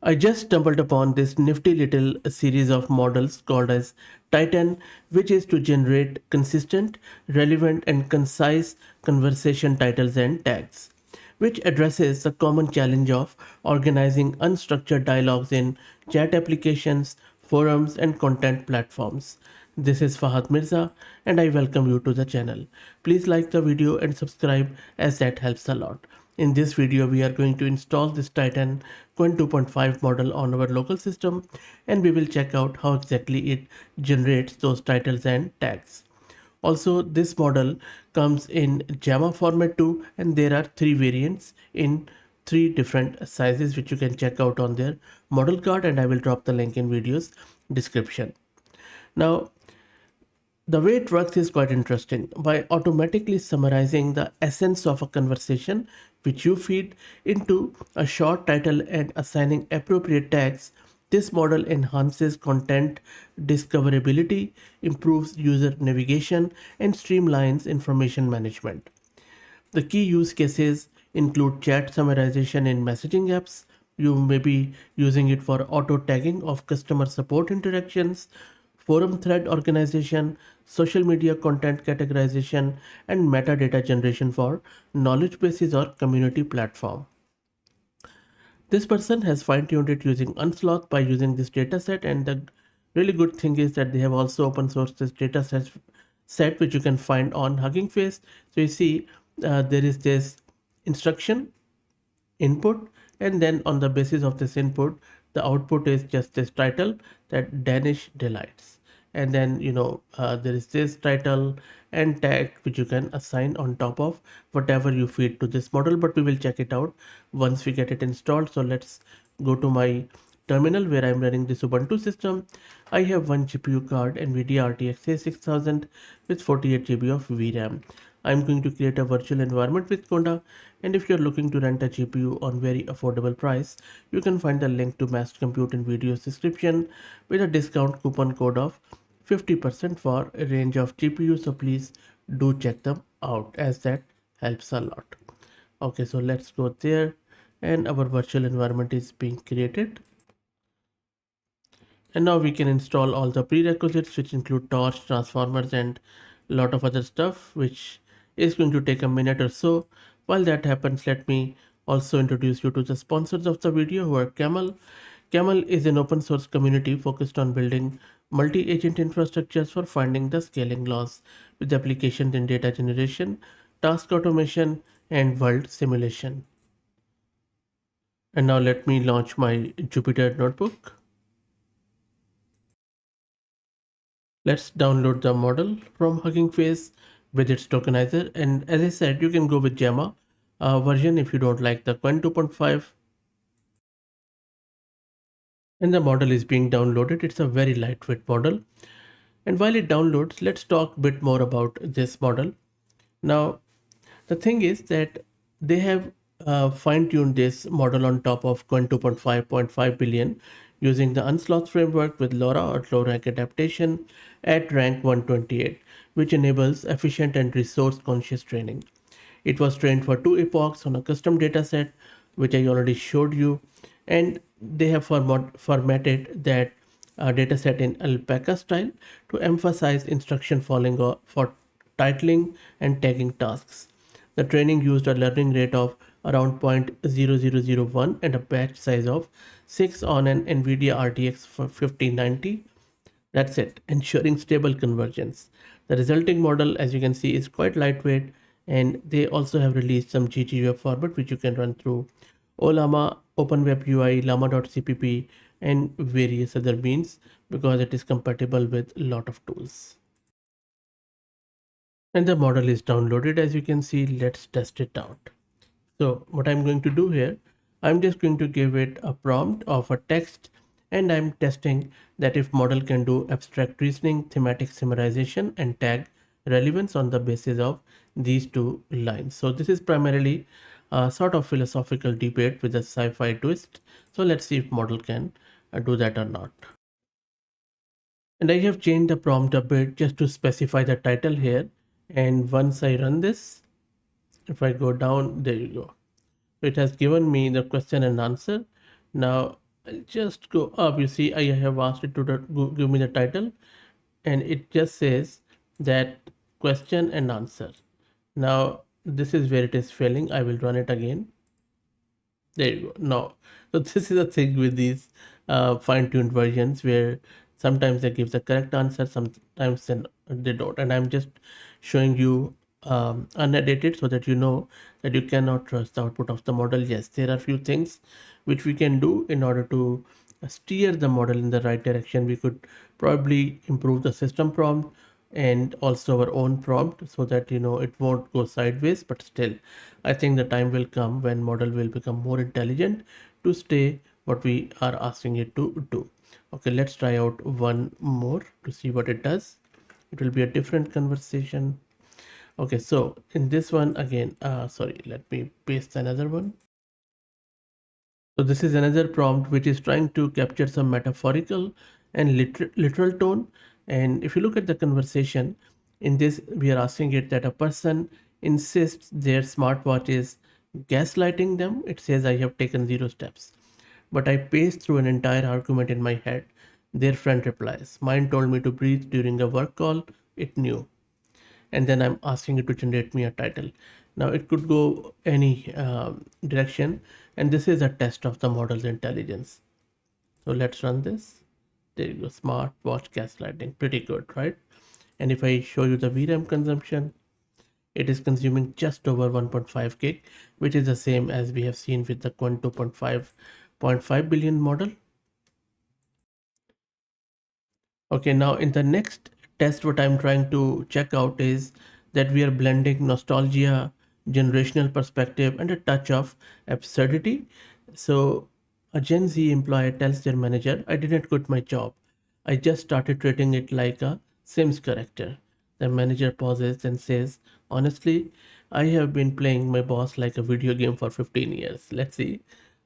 I just stumbled upon this nifty little series of models called as TiTan, which is to generate consistent, relevant, and concise conversation titles and tags, which addresses the common challenge of organizing unstructured dialogues in chat applications, forums, and content platforms. This is Fahad Mirza, and I welcome you to the channel. Please like the video and subscribe, as that helps a lot. In this video, we are going to install this TiTan Qwen 2.5 model on our local system, and we will check out how exactly it generates those titles and tags. Also, this model comes in JAMA format too, and there are three variants in three different sizes, which you can check out on their model card, and I will drop the link in video's description. Now, the way it works is quite interesting. By automatically summarizing the essence of a conversation, which you feed into a short title and assigning appropriate tags, this model enhances content discoverability, improves user navigation, and streamlines information management. The key use cases include chat summarization in messaging apps. You may be using it for auto tagging of customer support interactions, forum thread organization, social media content categorization, and metadata generation for knowledge bases or community platform. This person has fine-tuned it using Unsloth by using this dataset, and the really good thing is that they have also open sourced this dataset which you can find on Hugging Face. So you see there is this instruction input, and then on the basis of this input the output is just this title, that Danish delights, and then there is this title and tag which you can assign on top of whatever you feed to this model, but we will check it out once we get it installed. So let's go to my terminal where I'm running this Ubuntu system. I have one GPU card, NVIDIA RTX A6000 with 48 GB of VRAM. I'm going to create a virtual environment with Conda, and if you're looking to rent a GPU on very affordable price, you can find the link to Massed Compute in video's description with a discount coupon code of 50% for a range of GPUs. So please do check them out, as that helps a lot. Okay, so let's go there, and our virtual environment is being created. And now we can install all the prerequisites, which include torch, transformers, and a lot of other stuff, which is going to take a minute or so. While that happens, let me also introduce you to the sponsors of the video, who are Camel. Camel is an open source community focused on building multi-agent infrastructures for finding the scaling laws with applications in data generation, task automation, and world simulation. And now let me launch my Jupyter notebook. Let's download the model from Hugging Face with its tokenizer. And as I said, you can go with JAMA version if you don't like the Qwen 2.5. And the model is being downloaded. It's a very lightweight model. And while it downloads, let's talk a bit more about this model. Now, the thing is that they have fine-tuned this model on top of Qwen 2.5.5 billion using the Unsloth framework with LoRa or low rank adaptation at rank 128, which enables efficient and resource-conscious training. It was trained for 2 epochs on a custom dataset, which I already showed you, and they have formatted that dataset in alpaca style to emphasize instruction following for titling and tagging tasks. The training used a learning rate of around 0.0001 and a batch size of 6 on an NVIDIA RTX 5090. That's it, ensuring stable convergence. The resulting model, as you can see, is quite lightweight, and they also have released some ggweb format which you can run through OLama, OpenWeb UI, llama.cpp, and various other means, because it is compatible with a lot of tools. And the model is downloaded, as you can see. Let's test it out. So what I'm going to do here, I'm just going to give it a prompt of a text, and I'm testing that if model can do abstract reasoning, thematic summarization, and tag relevance on the basis of these two lines. So this is primarily a sort of philosophical debate with a sci-fi twist. So let's see if model can do that or not. And I have changed the prompt a bit just to specify the title here. And once I run this, if I go down, there you go. So it has given me the question and answer. Now I'll just go up. You see, I have asked it to give me the title, and it just says that question and answer. Now, this is where it is failing. I will run it again. There you go. Now, so this is the thing with these fine-tuned versions where sometimes they give the correct answer, sometimes then they don't. And I'm just showing you unedited so that you know that you cannot trust the output of the model. Yes, there are few things which we can do in order to steer the model in the right direction. We could probably improve the system prompt and also our own prompt so that it won't go sideways, but still I think the time will come when model will become more intelligent to stay what we are asking it to do. Okay, let's try out one more to see what it does. It will be a different conversation. Okay, so in this one again, sorry, let me paste another one. So this is another prompt which is trying to capture some metaphorical and literal tone. And if you look at the conversation, in this we are asking it that a person insists their smartwatch is gaslighting them. It says I have taken 0 steps. But I paced through an entire argument in my head. Their friend replies, mine told me to breathe during a work call. It knew. And then I'm asking it to generate me a title. Now it could go any direction, and this is a test of the model's intelligence. So let's run this. There you go, smart watch gaslighting, pretty good, right? And if I show you the VRAM consumption, it is consuming just over 1.5 gig, which is the same as we have seen with the Qwen 2.5 billion model. Okay, now in the next test, what I'm trying to check out is that we are blending nostalgia, generational perspective, and a touch of absurdity. So, a Gen Z employee tells their manager, I didn't quit my job. I just started treating it like a Sims character. The manager pauses and says, honestly, I have been playing my boss like a video game for 15 years. Let's see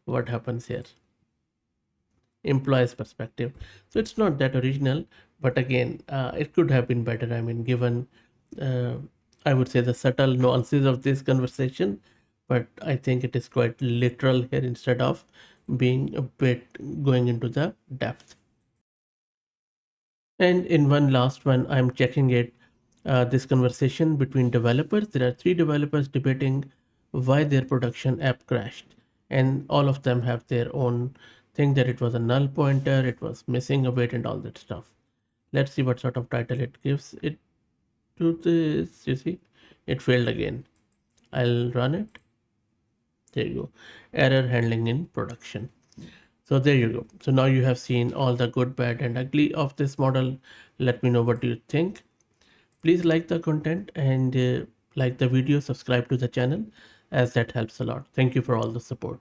what happens here. Employee's perspective. So it's not that original, but again, it could have been better. I mean, given uh, I would say the subtle nuances of this conversation, but I think it is quite literal here instead of being a bit going into the depth. And in one last one, I'm checking it. This conversation between developers. There are 3 developers debating why their production app crashed, and all of them have their own thing that it was a null pointer, it was missing a bit, and all that stuff. Let's see what sort of title it gives it to this. You see, it failed again. I'll run it. There you go. Error handling in production. So there you go. So now you have seen all the good, bad, and ugly of this model. Let me know what do you think. Please like the content and like the video, subscribe to the channel as that helps a lot. Thank you for all the support.